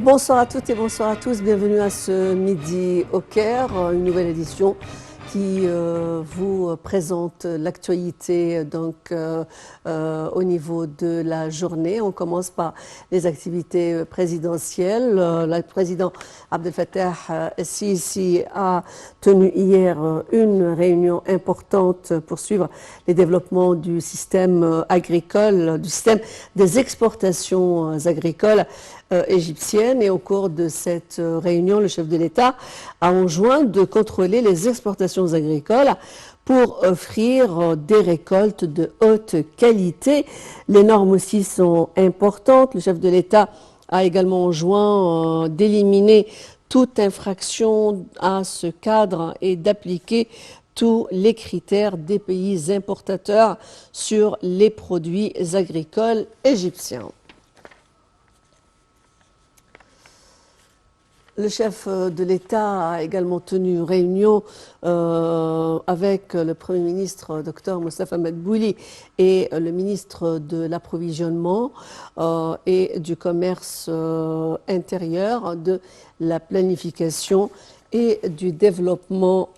Bonsoir à toutes et bonsoir à tous, bienvenue à ce Midi au Caire, une nouvelle édition qui vous présente l'actualité au niveau de la journée. On commence par les activités présidentielles. Le président Abdel Fattah el-Sisi a tenu hier une réunion importante pour suivre les développements du système agricole, du système des exportations agricoles égyptienne, et au cours de cette réunion, le chef de l'État a enjoint de contrôler les exportations agricoles pour offrir des récoltes de haute qualité. Les normes aussi sont importantes. Le chef de l'État a également enjoint d'éliminer toute infraction à ce cadre et d'appliquer tous les critères des pays importateurs sur les produits agricoles égyptiens. Le chef de l'État a également tenu une réunion avec le Premier ministre, Dr Moustapha Madbouli, et le ministre de l'Approvisionnement et du Commerce intérieur, de la planification et du développement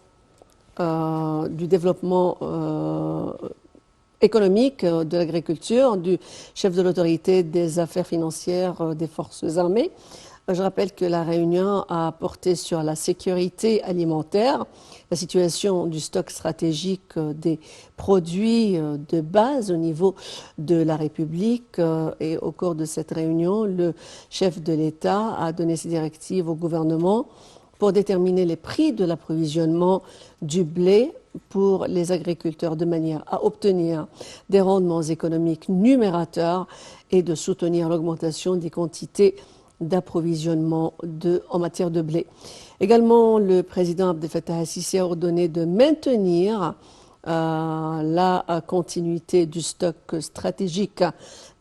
économique de l'agriculture, du chef de l'autorité des affaires financières des forces armées. Je rappelle que la réunion a porté sur la sécurité alimentaire, la situation du stock stratégique des produits de base au niveau de la République. Et au cours de cette réunion, le chef de l'État a donné ses directives au gouvernement pour déterminer les prix de l'approvisionnement du blé pour les agriculteurs de manière à obtenir des rendements économiques numérateurs et de soutenir l'augmentation des quantités d'approvisionnement en matière de blé. Également, le président Abdel Fattah el-Sisi a ordonné de maintenir la continuité du stock stratégique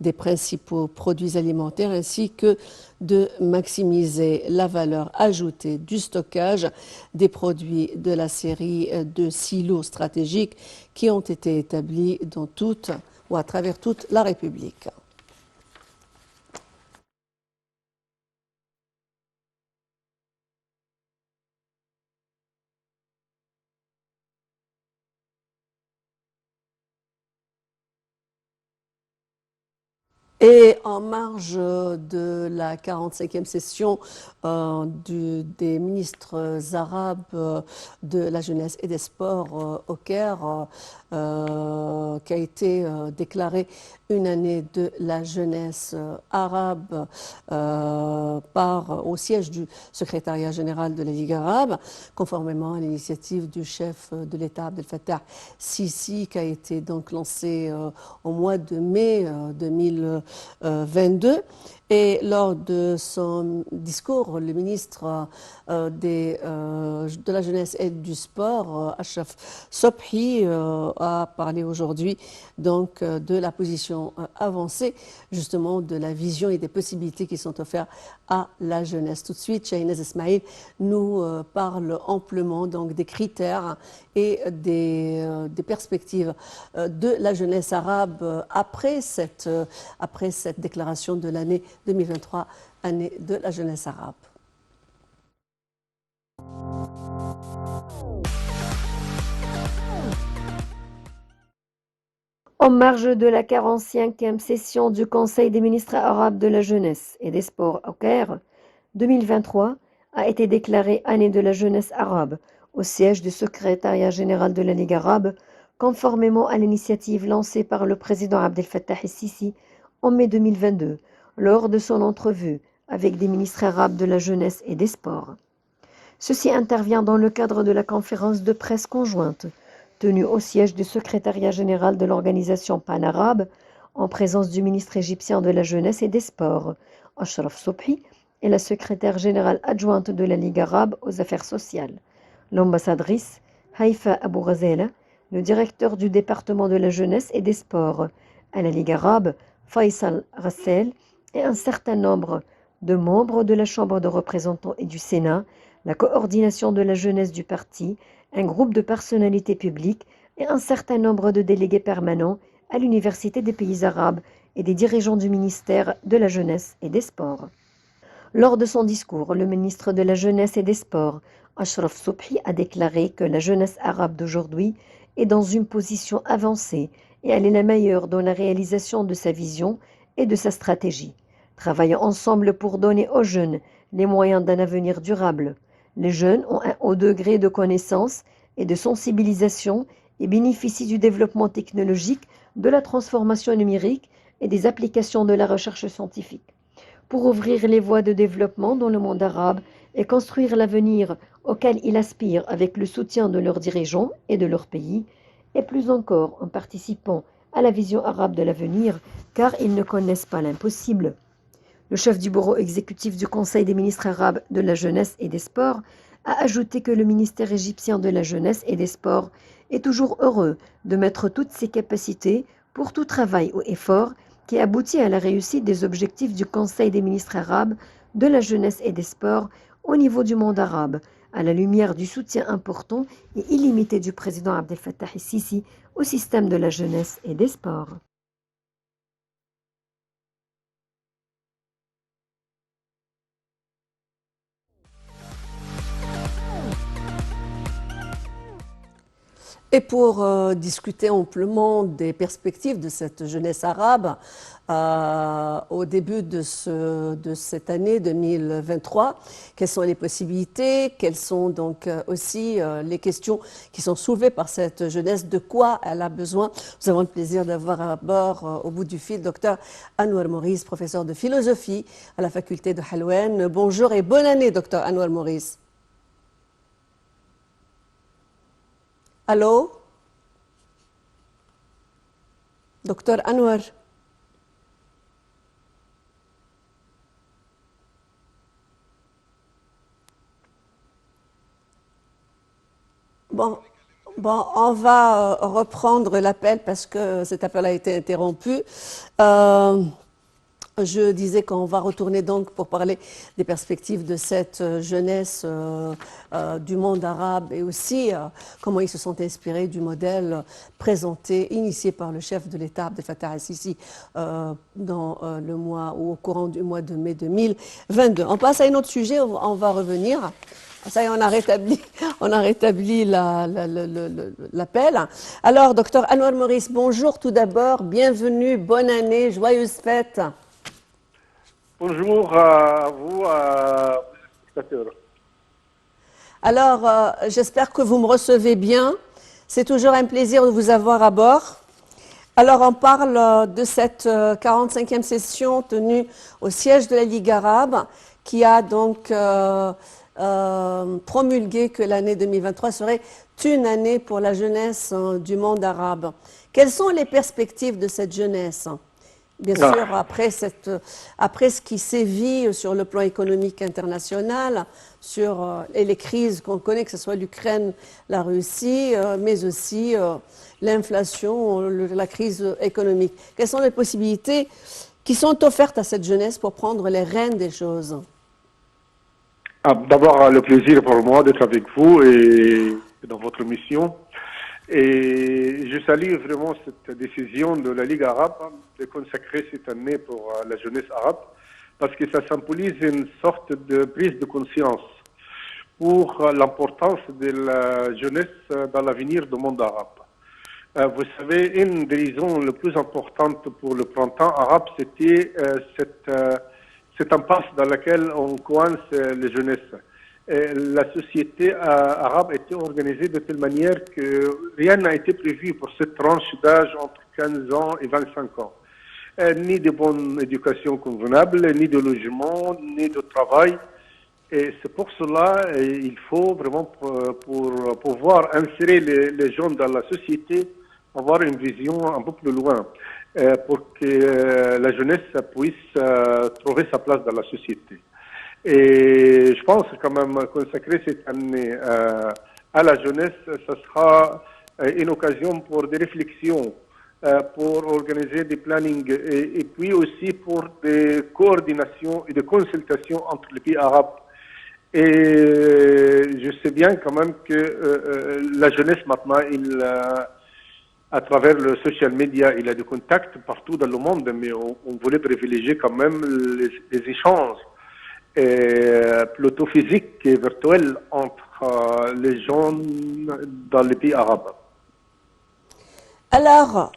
des principaux produits alimentaires, ainsi que de maximiser la valeur ajoutée du stockage des produits de la série de silos stratégiques qui ont été établis dans toute ou à travers toute la République. Et en marge de la 45e session des ministres arabes de la jeunesse et des sports au Caire, qui a été déclarée une année de la jeunesse arabe au siège du secrétariat général de la Ligue arabe, conformément à l'initiative du chef de l'État Abdel Fattah Sisi, qui a été donc lancée au mois de mai 2022. Et lors de son discours, le ministre de la jeunesse et du sport, Achraf Sobhi, a parlé aujourd'hui donc de la position avancée, justement de la vision et des possibilités qui sont offertes à la jeunesse. Tout de suite, Shahinaz Ismail nous parle amplement donc des critères et des perspectives de la jeunesse arabe après cette déclaration de l'année 2023, année de la jeunesse arabe. En marge de la 45e session du Conseil des ministres arabes de la jeunesse et des sports au Caire, 2023 a été déclarée année de la jeunesse arabe au siège du secrétariat général de la Ligue arabe, conformément à l'initiative lancée par le président Abdel Fattah el-Sisi en mai 2022, lors de son entrevue avec des ministres arabes de la jeunesse et des sports. Ceci intervient dans le cadre de la conférence de presse conjointe tenue au siège du secrétariat général de l'organisation pan-arabe, en présence du ministre égyptien de la jeunesse et des sports, Achraf Sobhi, et la secrétaire générale adjointe de la Ligue arabe aux affaires sociales, l'ambassadrice Haïfa Abou Ghazela, le directeur du département de la jeunesse et des sports à la Ligue arabe, Faisal Rassel, et un certain nombre de membres de la Chambre de représentants et du Sénat, la coordination de la jeunesse du parti, un groupe de personnalités publiques et un certain nombre de délégués permanents à l'Université des pays arabes et des dirigeants du ministère de la jeunesse et des sports. Lors de son discours, le ministre de la Jeunesse et des Sports, Ashraf Sobhi, a déclaré que la jeunesse arabe d'aujourd'hui est dans une position avancée et elle est la meilleure dans la réalisation de sa vision et de sa stratégie. Travaillons ensemble pour donner aux jeunes les moyens d'un avenir durable. Les jeunes ont un haut degré de connaissance et de sensibilisation et bénéficient du développement technologique, de la transformation numérique et des applications de la recherche scientifique. Pour ouvrir les voies de développement dans le monde arabe et construire l'avenir auquel ils aspirent avec le soutien de leurs dirigeants et de leur pays, et plus encore en participant à la vision arabe de l'avenir, car ils ne connaissent pas l'impossible. Le chef du bureau exécutif du Conseil des ministres arabes de la jeunesse et des sports a ajouté que le ministère égyptien de la jeunesse et des sports est toujours heureux de mettre toutes ses capacités pour tout travail ou effort qui aboutit à la réussite des objectifs du Conseil des ministres arabes de la jeunesse et des sports au niveau du monde arabe, à la lumière du soutien important et illimité du président Abdel Fattah el-Sisi au système de la jeunesse et des sports. Et pour discuter amplement des perspectives de cette jeunesse arabe, au début de cette année 2023, quelles sont les possibilités, quelles sont donc aussi les questions qui sont soulevées par cette jeunesse, de quoi elle a besoin. Nous avons le plaisir d'avoir à bord, au bout du fil, Dr Anouar Maurice, professeur de philosophie à la faculté de Halouane. Bonjour et bonne année, Dr Anouar Maurice. Allô? Docteur Anouar. Bon, on va reprendre l'appel parce que cet appel a été interrompu. Je disais qu'on va retourner donc pour parler des perspectives de cette jeunesse du monde arabe et aussi comment ils se sont inspirés du modèle présenté, initié par le chef de l'État Abdel Fattah el-Sisi dans le mois ou au courant du mois de mai 2022. On passe à un autre sujet, on va revenir. Ça y est, on a rétabli l'appel. Alors, docteur Anouar Maurice, bonjour tout d'abord, bienvenue, bonne année, joyeuses fêtes. Bonjour à vous, spectateurs. Alors, j'espère que vous me recevez bien. C'est toujours un plaisir de vous avoir à bord. Alors, on parle de cette 45e session tenue au siège de la Ligue arabe qui a donc promulgué que l'année 2023 serait une année pour la jeunesse du monde arabe. Quelles sont les perspectives de cette jeunesse ? Bien sûr, après ce qui sévit sur le plan économique international, sur les crises qu'on connaît, que ce soit l'Ukraine, la Russie, mais aussi l'inflation, la crise économique. Quelles sont les possibilités qui sont offertes à cette jeunesse pour prendre les rênes des choses? D'abord, le plaisir pour moi d'être avec vous et dans votre mission. Et je salue vraiment cette décision de la Ligue arabe de consacrer cette année pour la jeunesse arabe, parce que ça symbolise une sorte de prise de conscience pour l'importance de la jeunesse dans l'avenir du monde arabe. Vous savez, une des raisons les plus importantes pour le printemps arabe, c'était cette impasse dans laquelle on coince les jeunesses. La société arabe était organisée de telle manière que rien n'a été prévu pour cette tranche d'âge entre 15 ans et 25 ans. Ni de bonne éducation convenable, ni de logement, ni de travail. Et c'est pour cela il faut vraiment, pour pouvoir insérer les jeunes dans la société, avoir une vision un peu plus loin, pour que la jeunesse puisse trouver sa place dans la société. Et je pense quand même consacrer cette année à la jeunesse, ce sera une occasion pour des réflexions, pour organiser des plannings et puis aussi pour des coordinations et des consultations entre les pays arabes. Et je sais bien quand même que la jeunesse maintenant, à travers le social media, il a des contacts partout dans le monde, mais on voulait privilégier quand même les échanges. plutôt physique et virtuelle entre les gens dans les pays arabes. Alors,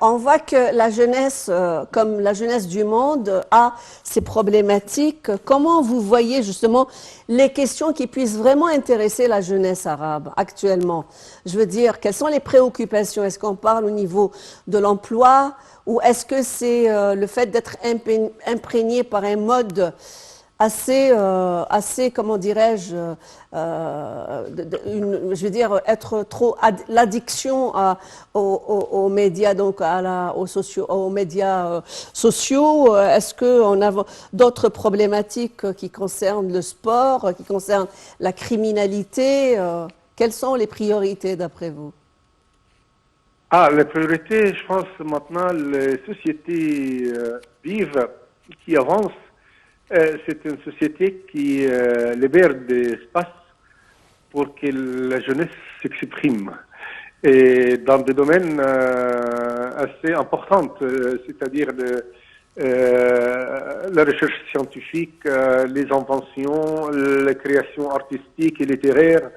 on voit que la jeunesse, comme la jeunesse du monde, a ces problématiques. Comment vous voyez justement les questions qui puissent vraiment intéresser la jeunesse arabe actuellement? Je veux dire, quelles sont les préoccupations? Est-ce qu'on parle au niveau de l'emploi ou est-ce que c'est le fait d'être imprégné par un mode assez, comment dirais-je, je veux dire, être trop l'addiction aux médias, donc aux médias sociaux. Est-ce qu'on a d'autres problématiques qui concernent le sport, qui concernent la criminalité? Quelles sont les priorités d'après vous? Les priorités, je pense maintenant, les sociétés vivent, qui avancent. C'est une société qui libère des espaces pour que la jeunesse s'exprime. Et dans des domaines assez importants, c'est-à-dire la recherche scientifique, les inventions, la création artistique et littéraire.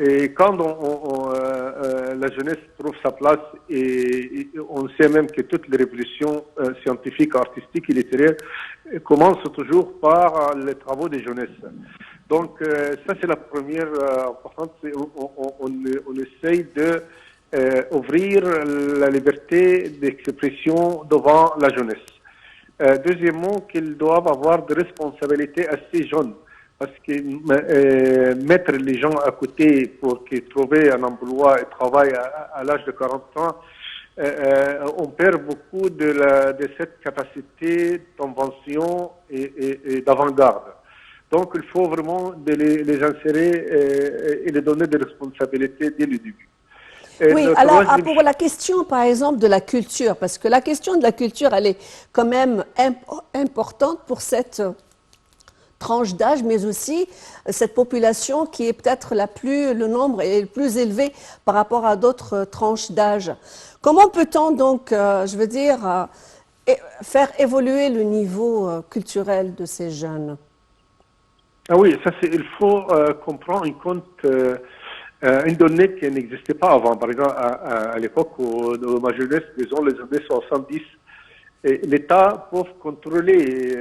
Et quand la jeunesse trouve sa place, et on sait même que toutes les révolutions scientifiques, artistiques et littéraires commencent toujours par les travaux des jeunesses. Donc ça c'est la première importante, on essaye de ouvrir la liberté d'expression devant la jeunesse. Deuxièmement, qu'ils doivent avoir des responsabilités assez jeunes. Parce que mettre les gens à côté pour qu'ils trouvent un emploi et travaillent à l'âge de 40 ans, on perd beaucoup de cette capacité d'invention et d'avant-garde. Donc il faut vraiment les insérer et les donner des responsabilités dès le début. Oui, alors pour la question par exemple de la culture, parce que la question de la culture, elle est quand même importante pour cette tranche d'âge, mais aussi cette population qui est peut-être le nombre est le plus élevé par rapport à d'autres tranches d'âge. Comment peut-on donc, je veux dire, faire évoluer le niveau culturel de ces jeunes? Ah oui, ça il faut qu'on prenne en compte une donnée qui n'existait pas avant. Par exemple, à l'époque de ma jeunesse, disons les années 70, l'État peut contrôler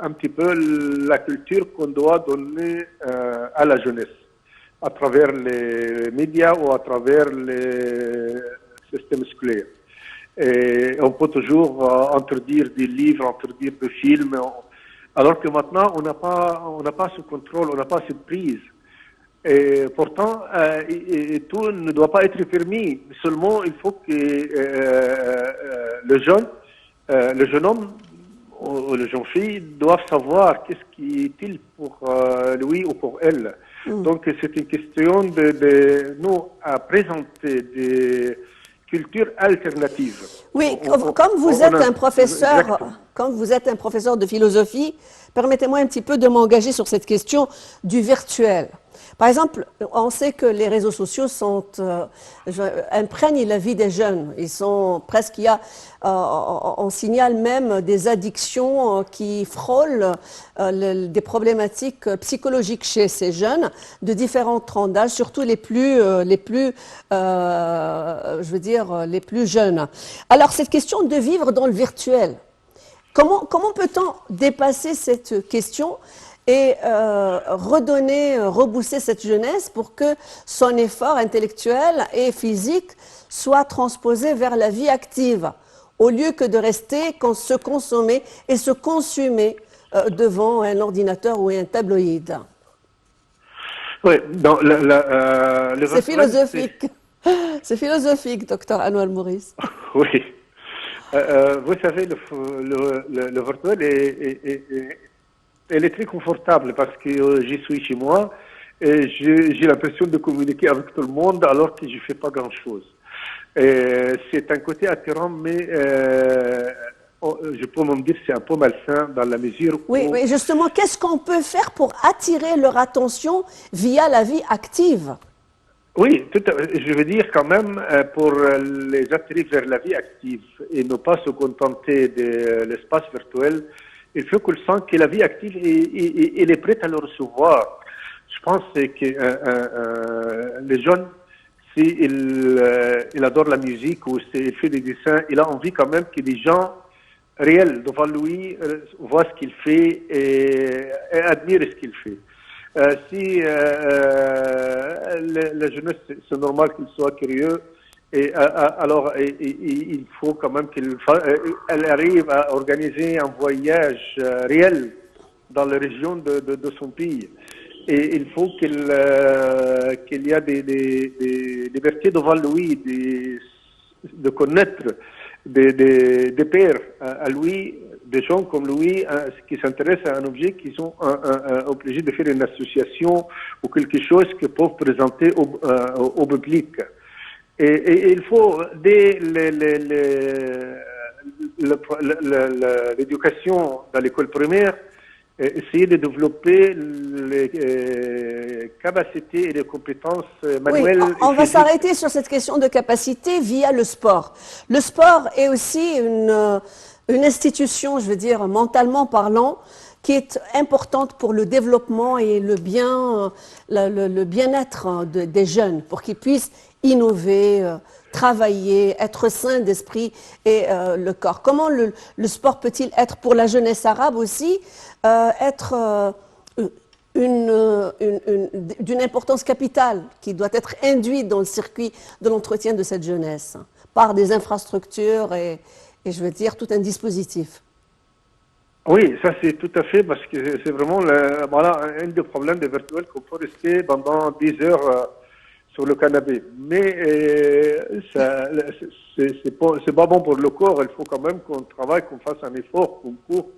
un petit peu la culture qu'on doit donner à la jeunesse, à travers les médias ou à travers les systèmes scolaires. Et on peut toujours interdire des livres, interdire des films, alors que maintenant on n'a pas ce contrôle, on n'a pas cette prise. Et pourtant, tout ne doit pas être permis. Seulement, il faut que le jeune homme ou la jeune fille doivent savoir qu'est-ce qui est utile pour lui ou pour elle. Donc c'est une question de nous à présenter des cultures alternatives. Oui, comme vous êtes un professeur de philosophie, permettez-moi un petit peu de m'engager sur cette question du virtuel. Par exemple, on sait que les réseaux sociaux imprègnent la vie des jeunes. Ils sont presque, on signale même des addictions qui frôlent des problématiques psychologiques chez ces jeunes de différentes tranches d'âge, surtout les plus jeunes. Alors, cette question de vivre dans le virtuel, comment peut-on dépasser cette question et reboosser cette jeunesse pour que son effort intellectuel et physique soit transposé vers la vie active, au lieu que de rester se consommer et se consumer devant un ordinateur ou un tabloïd. Oui, c'est philosophique. C'est philosophique, docteur Anouar Maurice. Oui. Vous savez, le virtuel elle est très confortable parce que j'y suis chez moi et j'ai l'impression de communiquer avec tout le monde alors que je ne fais pas grand-chose. C'est un côté attirant, mais je peux même dire que c'est un peu malsain dans la mesure où... Oui, justement, qu'est-ce qu'on peut faire pour attirer leur attention via la vie active? Oui, je veux dire quand même pour les attirer vers la vie active et ne pas se contenter de l'espace virtuel. Il faut qu'elle sente que la vie active, elle est prête à le recevoir. Je pense que les jeunes, s'il adore la musique ou s'il fait des dessins, il a envie quand même que les gens réels devant lui voient ce qu'il fait et admirent ce qu'il fait. Si la jeunesse, c'est normal qu'il soit curieux, et alors il faut quand même qu'elle arrive à organiser un voyage réel dans la région de son pays. Et il faut qu'il y ait des libertés devant lui, de connaître des pairs à lui, des gens comme lui qui s'intéressent à un objet, qui sont obligés de faire une association ou quelque chose qu'ils peuvent présenter au public. Et il faut, dès l'éducation dans l'école primaire, essayer de développer les capacités et les compétences manuelles. Oui, on va s'arrêter sur cette question de capacité via le sport. Le sport est aussi une institution, je veux dire, mentalement parlant, qui est importante pour le développement et le bien-être des jeunes, pour qu'ils puissent innover, travailler, être sains d'esprit et le corps. Comment le sport peut-il être pour la jeunesse arabe aussi, être d'une importance capitale qui doit être induite dans le circuit de l'entretien de cette jeunesse par des infrastructures et je veux dire tout un dispositif. Oui, ça c'est tout à fait, parce que c'est vraiment voilà, un des problèmes des virtuels qu'on peut rester pendant 10 heures sur le canapé. Mais c'est pas bon pour le corps, il faut quand même qu'on travaille, qu'on fasse un effort, qu'on court.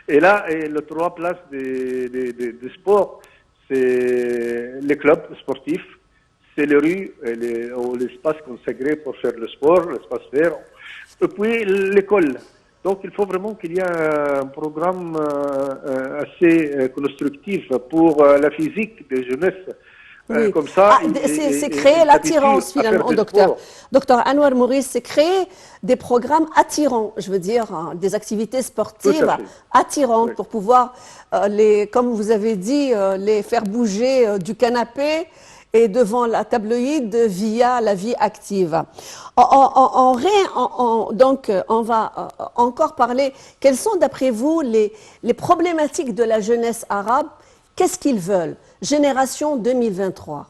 Et là, les 3 places des sports, c'est les clubs sportifs, c'est les rues, ou l'espace consacré pour faire le sport, l'espace vert, et puis l'école. Donc il faut vraiment qu'il y ait un programme assez constructif pour la physique des jeunesses. Oui. Comme ça, c'est créer l'attirance finalement, docteur. Docteur Anouar Maurice, c'est créer des programmes attirants, je veux dire, des activités sportives attirantes pour pouvoir, comme vous avez dit, les faire bouger du canapé et devant la tabloïde via la vie active. Donc, on va encore parler. Quelles sont, d'après vous, les problématiques de la jeunesse arabe? Qu'est-ce qu'ils veulent? Génération 2023.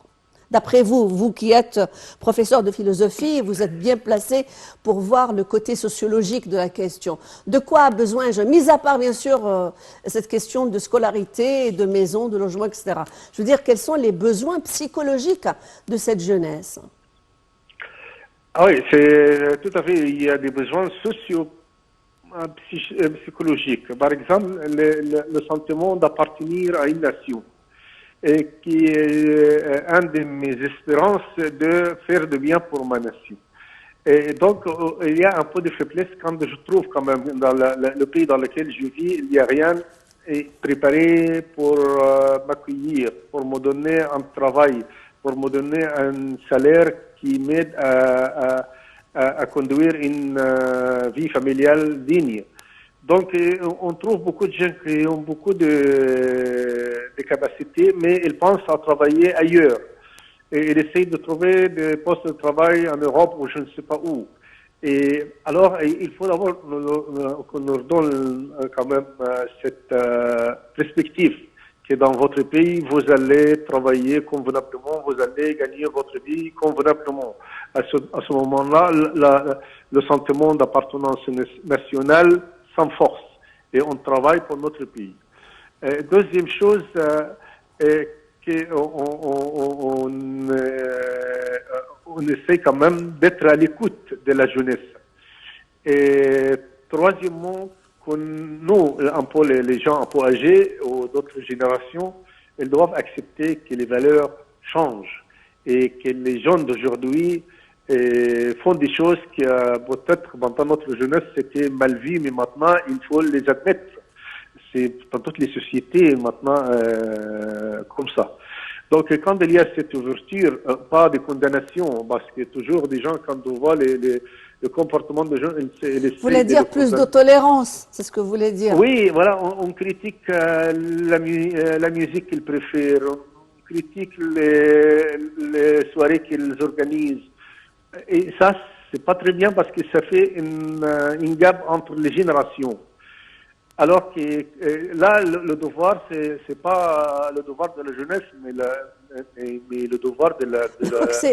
D'après vous, vous qui êtes professeur de philosophie, vous êtes bien placé pour voir le côté sociologique de la question. De quoi a besoin, mis à part bien sûr cette question de scolarité, de maison, de logement, etc. Je veux dire, quels sont les besoins psychologiques de cette jeunesse? Ah oui, c'est tout à fait. Il y a des besoins psychologiques. Par exemple, le sentiment d'appartenir à une nation, et qui est un de mes espérances de faire de bien pour ma nation. Et donc, il y a un peu de faiblesse quand je trouve quand même dans le pays dans lequel je vis, il n'y a rien préparé pour m'accueillir, pour me donner un travail, pour me donner un salaire qui m'aide à conduire une vie familiale digne. Donc, on trouve beaucoup de gens qui ont beaucoup de capacités, mais ils pensent à travailler ailleurs. Et ils essayent de trouver des postes de travail en Europe ou je ne sais pas où. Et alors, il faut d'abord qu'on nous donne quand même cette perspective que dans votre pays, vous allez travailler convenablement, vous allez gagner votre vie convenablement. À ce moment-là, le sentiment d'appartenance nationale s'enforce et on travaille pour notre pays. Deuxième chose, on essaie quand même d'être à l'écoute de la jeunesse. Et troisièmement, nous, un peu les gens un peu âgés ou d'autres générations, ils doivent accepter que les valeurs changent et que les jeunes d'aujourd'hui font des choses qui peut-être pendant notre jeunesse c'était mal vu, mais maintenant il faut les admettre. C'est dans toutes les sociétés maintenant comme ça. Donc, quand il y a cette ouverture, pas de condamnation, parce que toujours des gens, quand on voit le comportement des gens, ils Vous voulez dire plus de tolérance, c'est ce que vous voulez dire? Oui, voilà, on critique la musique qu'ils préfèrent, on critique les soirées qu'ils organisent. Et ça, c'est pas très bien parce que ça fait une gap entre les générations. Alors que là, le devoir, c'est pas le devoir de la jeunesse, mais le devoir de la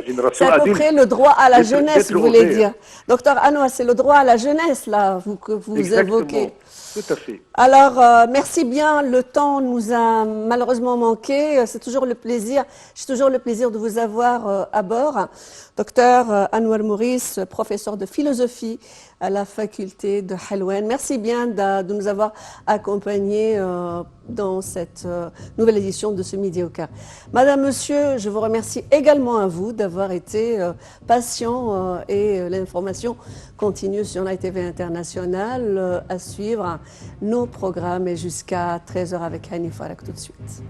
génération c'est à peu adulte. près le droit à la jeunesse, D'être vous voulez ouvert. dire. Docteur Anouar, c'est le droit à la jeunesse, là, que vous Exactement. évoquez. Tout à fait. Alors, merci bien. Le temps nous a malheureusement manqué. C'est toujours le plaisir. J'ai toujours le plaisir de vous avoir à bord. Docteur Anouar Maurice, professeur de philosophie à la faculté de Helwan. Merci bien de nous avoir accompagnés dans cette nouvelle édition de ce Midi au Caire. Madame, Monsieur, je vous remercie également à vous d'avoir été patient et l'information continue sur la TV internationale à suivre nos programmes et jusqu'à 13h avec Hani Farak tout de suite.